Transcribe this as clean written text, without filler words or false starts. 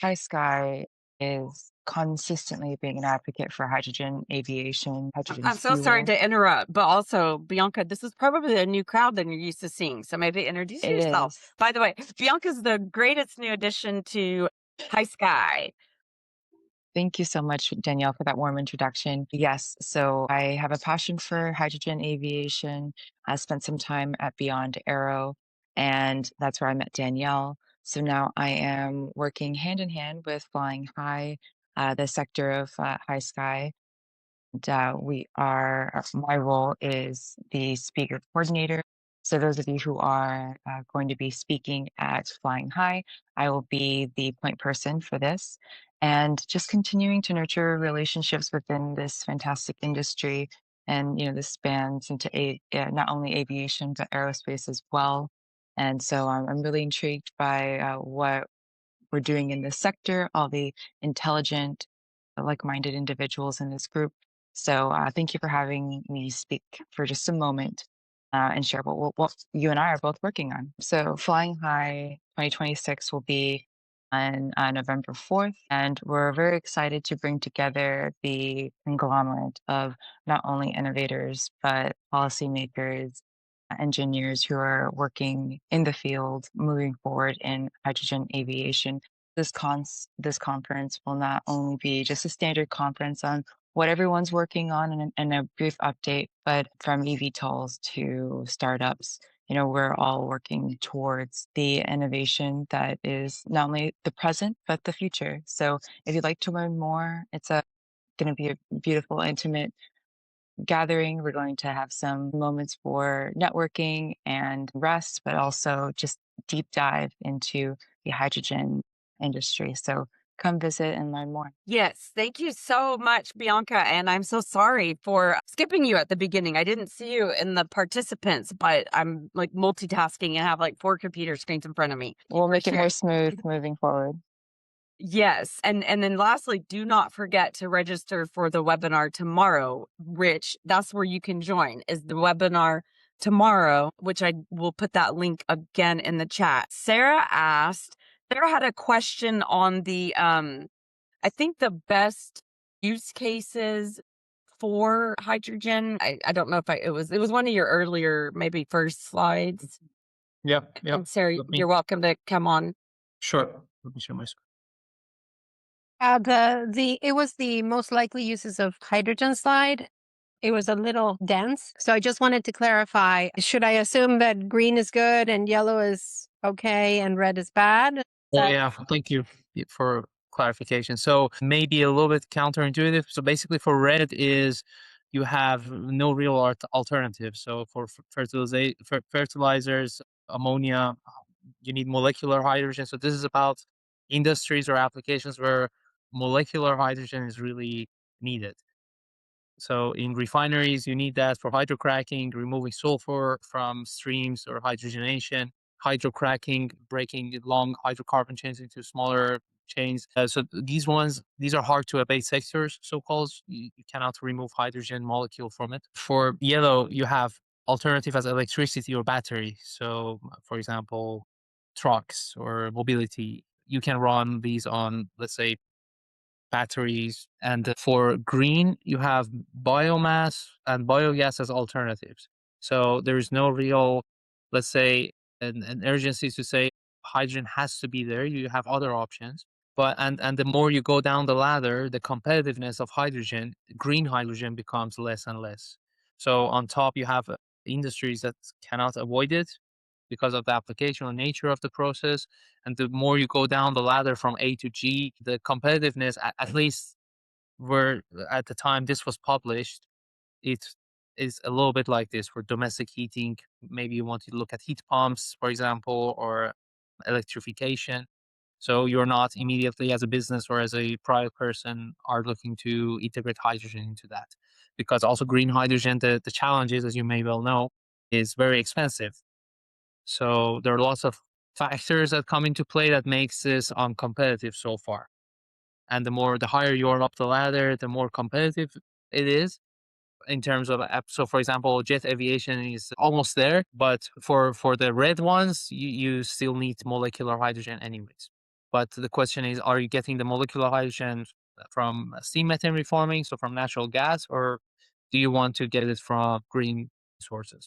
Hi Sky is consistently being an advocate for hydrogen aviation, hydrogen I'm so sorry fuel. to interrupt, but also, Bianca, this is probably a new crowd than you're used to seeing. So maybe introduce It yourself. is. By the way, Bianca's the greatest new addition to High Sky. Thank you so much, Danielle, for that warm introduction. Yes, so I have a passion for hydrogen aviation. I spent some time at Beyond Aero, and that's where I met Danielle. So now I am working hand in hand with Flying High, the sector of High Sky. And my role is the speaker coordinator. So those of you who are going to be speaking at Flying High, I will be the point person for this and just continuing to nurture relationships within this fantastic industry. And, this spans into not only aviation, but aerospace as well. And so I'm really intrigued by what we're doing in this sector, all the intelligent, like-minded individuals in this group. So thank you for having me speak for just a moment and share what you and I are both working on. So Flying High 2026 will be on November 4th, and we're very excited to bring together the conglomerate of not only innovators, but policymakers, engineers who are working in the field moving forward in hydrogen aviation. This conference will not only be just a standard conference on what everyone's working on and a brief update, but from eVTOLs to startups, we're all working towards the innovation that is not only the present but the future. So if you'd like to learn more, it's a going to be a beautiful, intimate gathering. We're going to have some moments for networking and rest, but also just deep dive into the hydrogen industry. So come visit and learn more. Yes, thank you so much, Bianca. And I'm so sorry for skipping you at the beginning. I didn't see you in the participants, but I'm like multitasking and have like four computer screens in front of me. We'll make it Here. more smooth moving forward. Yes, and then lastly, do not forget to register for the webinar tomorrow, which that's where you can join, is the webinar tomorrow, which I will put that link again in the chat. Sarah had a question on the I think the best use cases for hydrogen. I don't know if it was one of your earlier, maybe first slides. Yep, And yep. Sarah, Let me you're welcome to come on. sure. Let me share my screen. It was the most likely uses of hydrogen slide. It was a little dense. So I just wanted to clarify, should I assume that green is good and yellow is okay and red is bad? Oh That yeah, thank you for clarification. So maybe a little bit counterintuitive. So basically for red is you have no real alternative. So for fertilizers, ammonia, you need molecular hydrogen. So this is about industries or applications where molecular hydrogen is really needed. So in refineries, you need that for hydrocracking, removing sulfur from streams or hydrogenation, hydrocracking, breaking long hydrocarbon chains into smaller chains. So these are hard to abate sectors, so-called. You cannot remove hydrogen molecule from it. For yellow, you have alternative as electricity or battery. So for example, trucks or mobility, you can run these on, let's say, batteries. And for green, you have biomass and biogas as alternatives. So there is no real, let's say, an urgency to say hydrogen has to be there. You have other options. But and the more you go down the ladder, the competitiveness of hydrogen, green hydrogen becomes less and less. So on top, you have industries that cannot avoid it because of the application nature of the process. And the more you go down the ladder from A to G, the competitiveness, at least where at the time this was published, it is a little bit like this for domestic heating. Maybe you want to look at heat pumps, for example, or electrification. So you're not immediately as a business or as a private person are looking to integrate hydrogen into that. Because also green hydrogen, the challenge is, as you may well know, is very expensive. So there are lots of factors that come into play that makes this uncompetitive so far. And the higher you are up the ladder, the more competitive it is in terms of so for example, jet aviation is almost there, but for the red ones, you still need molecular hydrogen anyways. But the question is, are you getting the molecular hydrogen from steam methane reforming, so from natural gas, or do you want to get it from green sources?